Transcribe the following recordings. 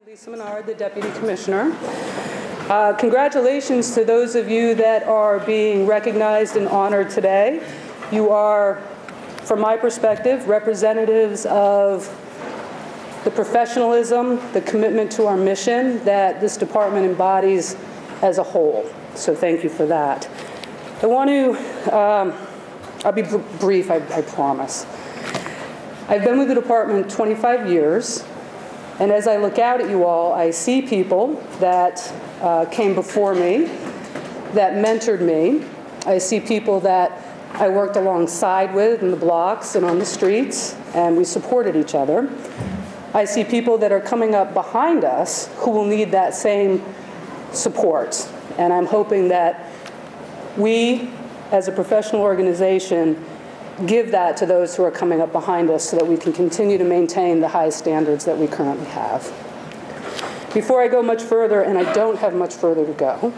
Lisa Menard, the Deputy Commissioner. Congratulations to those of you that are being recognized and honored today. You are, from my perspective, representatives of the professionalism, the commitment to our mission that this department embodies as a whole. So thank you for that. I want to, I'll be brief, I promise. I've been with the department 25 years. And as I look out at you all, I see people that came before me, that mentored me. I see people that I worked alongside with in the blocks and on the streets, and we supported each other. I see people that are coming up behind us who will need that same support. And I'm hoping that we, as a professional organization, give that to those who are coming up behind us so that we can continue to maintain the high standards that we currently have. Before I go much further, and I don't have much further to go,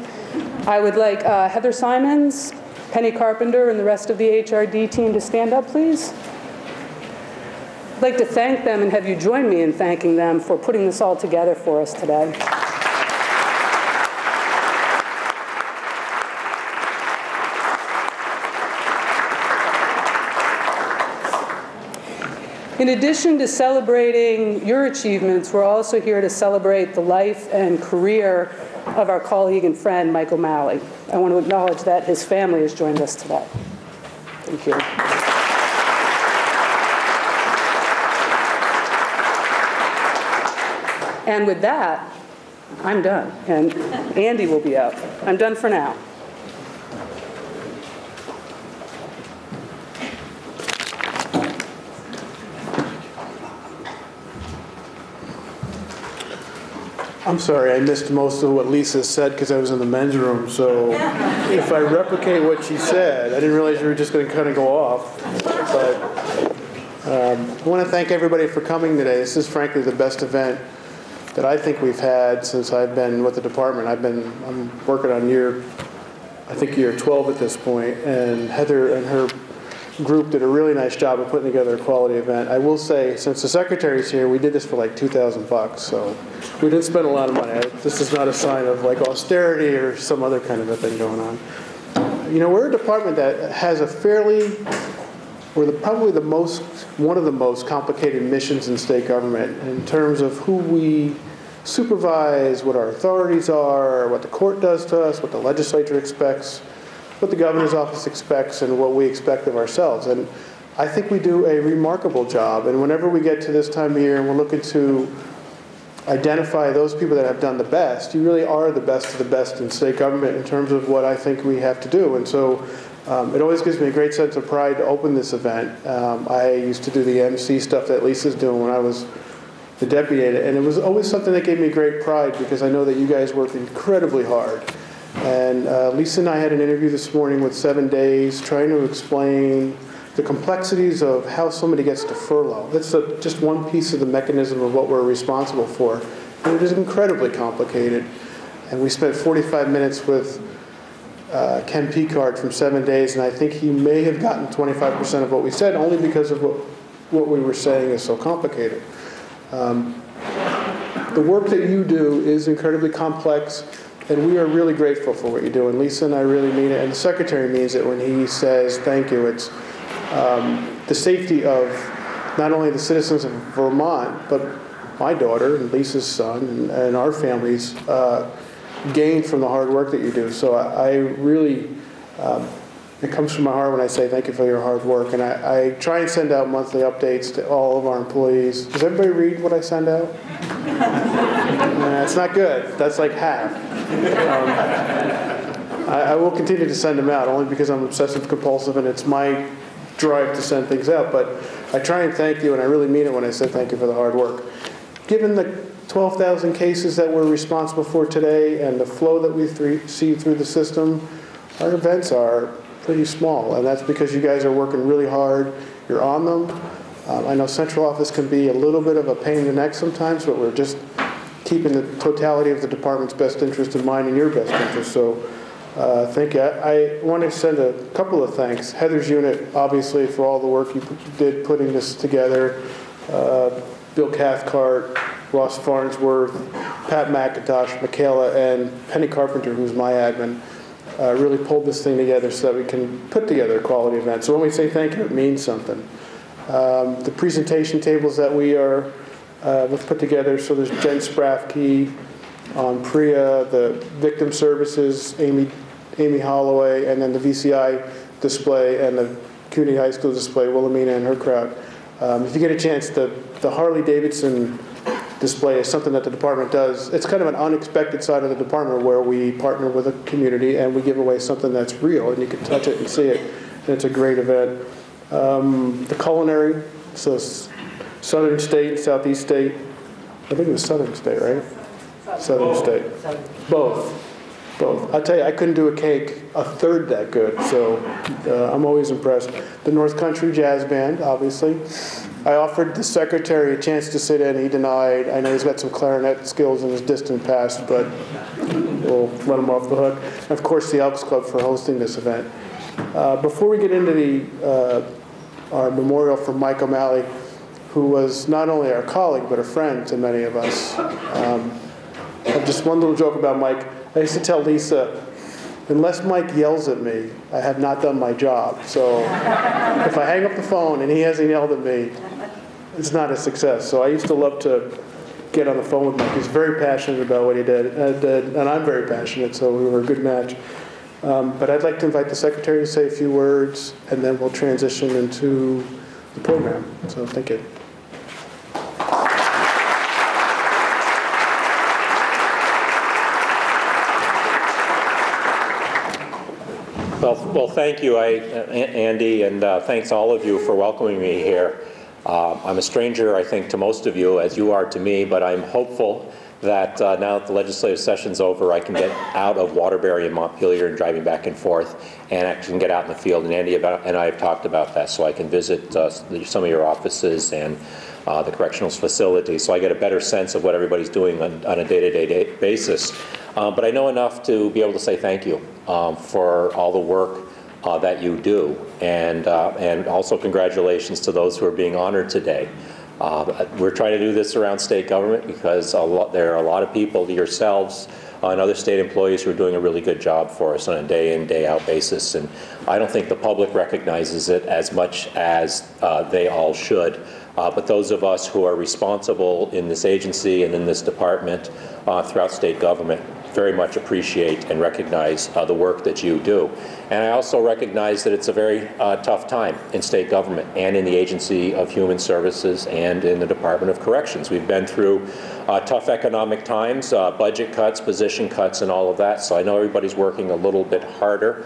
I would like Heather Simons, Penny Carpenter, and the rest of the HRD team to stand up, please. I'd like to thank them and have you join me in thanking them for putting this all together for us today. In addition to celebrating your achievements, we're also here to celebrate the life and career of our colleague and friend, Mike O'Malley. I want to acknowledge that his family has joined us today. Thank you. And with that, I'm done. And Andy will be up. I'm done for now. I'm sorry, I missed most of what Lisa said because I was in the men's room, so if I replicate what she said, I didn't realize you were just going to kind of go off. But I want to thank everybody for coming today. This is frankly the best event that I think we've had since I've been with the department. I'm working on year 12 at this point, and Heather and her group did a really nice job of putting together a quality event. I will say, since the secretary's here, we did this for like $2,000, so we didn't spend a lot of money. This is not a sign of like austerity or some other kind of a thing going on. You know, we're a department that has a fairly, probably one of the most complicated missions in state government in terms of who we supervise, what our authorities are, what the court does to us, what the legislature expects, what the governor's office expects, and what we expect of ourselves. And I think we do a remarkable job. And whenever we get to this time of year and we're looking to identify those people that have done the best, you really are the best of the best in state government in terms of what I think we have to do. And so it always gives me a great sense of pride to open this event. I used to do the MC stuff that Lisa's doing when I was the deputy, and it was always something that gave me great pride because I know that you guys work incredibly hard. And Lisa and I had an interview this morning with 7 Days trying to explain the complexities of how somebody gets to furlough. That's just one piece of the mechanism of what we're responsible for. And it is incredibly complicated. And we spent 45 minutes with Ken Picard from 7 Days, and I think he may have gotten 25% of what we said, only because of what we were saying is so complicated. The work that you do is incredibly complex, and we are really grateful for what you do. And Lisa and I really mean it, and the Secretary means it when he says thank you. It's the safety of not only the citizens of Vermont, but my daughter and Lisa's son and our families gain from the hard work that you do. So I really, it comes from my heart when I say thank you for your hard work. And I try and send out monthly updates to all of our employees. Does everybody read what I send out? It's not good. That's like half. I will continue to send them out only because I'm obsessive compulsive and it's my drive to send things out. But I try and thank you, and I really mean it when I say thank you for the hard work. Given the 12,000 cases that we're responsible for today and the flow that we see through the system, our events are pretty small, and that's because you guys are working really hard. You're on them. I know central office can be a little bit of a pain in the neck sometimes, but we're just keeping the totality of the department's best interest in mind and your best interest. So thank you. I want to send a couple of thanks. Heather's unit, obviously, for all the work you did putting this together. Bill Cathcart, Ross Farnsworth, Pat McIntosh, Michaela, and Penny Carpenter, who's my admin, really pulled this thing together so that we can put together a quality event. So when we say thank you, it means something. The presentation tables that we've put together, so there's Jen Sprafke on PRIA, the victim services, Amy Holloway, and then the VCI display and the community high school display, Wilhelmina and her crowd. If you get a chance, the Harley-Davidson display is something that the department does. It's kind of an unexpected side of the department where we partner with a community and we give away something that's real and you can touch it and see it, and it's a great event. The culinary, so Southern State, Southeast State, I think it was Southern State, right? Southern State. Both. I'll tell you, I couldn't do a cake a third that good, so I'm always impressed. The North Country Jazz Band, obviously. I offered the secretary a chance to sit in. He denied. I know he's got some clarinet skills in his distant past, but we'll let him off the hook. And of course, the Elks Club for hosting this event. Before we get into our memorial for Mike O'Malley, who was not only our colleague, but a friend to many of us. I have just one little joke about Mike. I used to tell Lisa, unless Mike yells at me, I have not done my job. So if I hang up the phone and he hasn't yelled at me, it's not a success. So I used to love to get on the phone with Mike. He's very passionate about what he did, and I'm very passionate, so we were a good match. But I'd like to invite the secretary to say a few words, and then we'll transition into the program. So thank you. Well, thank you, Andy, and thanks all of you for welcoming me here. I'm a stranger, I think, to most of you, as you are to me, but I'm hopeful that now that the legislative session's over, I can get out of Waterbury and Montpelier and driving back and forth, and actually can get out in the field. And Andy and I have talked about that, so I can visit some of your offices and the correctional facilities, so I get a better sense of what everybody's doing on a day-to-day basis. But I know enough to be able to say thank you for all the work that you do, and also congratulations to those who are being honored today. We're trying to do this around state government because there are a lot of people, yourselves and other state employees, who are doing a really good job for us on a day-in, day-out basis. And I don't think the public recognizes it as much as they all should. But those of us who are responsible in this agency and in this department throughout state government very much appreciate and recognize the work that you do. And I also recognize that it's a very tough time in state government and in the Agency of Human Services and in the Department of Corrections. We've been through tough economic times, budget cuts, position cuts, and all of that. So I know everybody's working a little bit harder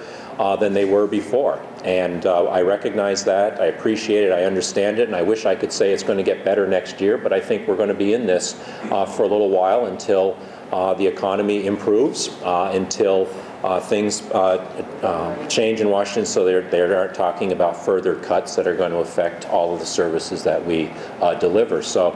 than they were before. And I recognize that, I appreciate it, I understand it, and I wish I could say it's going to get better next year, but I think we're going to be in this for a little while until the economy improves, until things change in Washington, so they aren't talking about further cuts that are going to affect all of the services that we deliver. So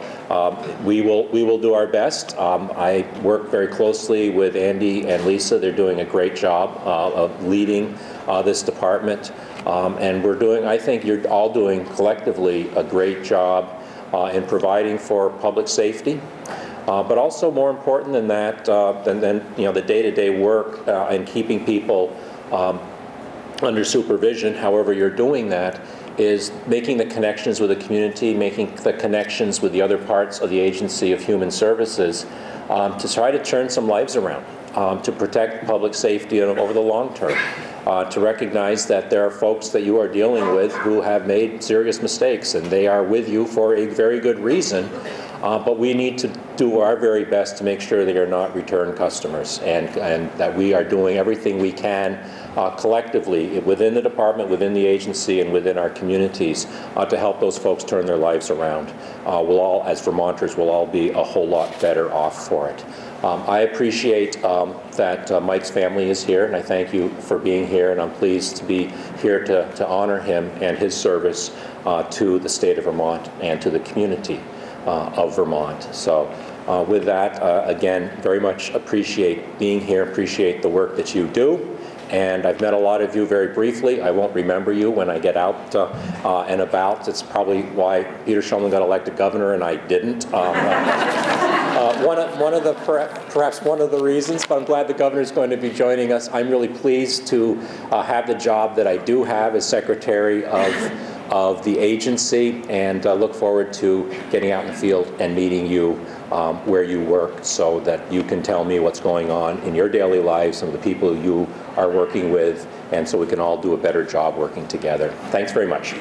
we will do our best. I work very closely with Andy and Lisa. They're doing a great job of leading this department, and we're doing, I think you're all doing collectively a great job in providing for public safety. But also more important than that, than the day-to-day work and keeping people under supervision, however you're doing that, is making the connections with the community, making the connections with the other parts of the Agency of Human Services to try to turn some lives around, to protect public safety over the long term. To recognize that there are folks that you are dealing with who have made serious mistakes, and they are with you for a very good reason. But we need to do our very best to make sure they are not return customers, and that we are doing everything we can collectively within the department, within the agency, and within our communities to help those folks turn their lives around. We'll all, as Vermonters, will all be a whole lot better off for it. I appreciate that Mike's family is here, and I thank you for being here, and I'm pleased to be here to honor him and his service to the state of Vermont and to the community of Vermont. So with that, again, very much appreciate being here, appreciate the work that you do. And I've met a lot of you very briefly. I won't remember you when I get out and about. It's probably why Peter Shulman got elected governor and I didn't. Perhaps one of the reasons, but I'm glad the governor is going to be joining us. I'm really pleased to have the job that I do have as secretary of the agency, and look forward to getting out in the field and meeting you where you work, so that you can tell me what's going on in your daily lives, some of the people you are working with, and so we can all do a better job working together. Thanks very much.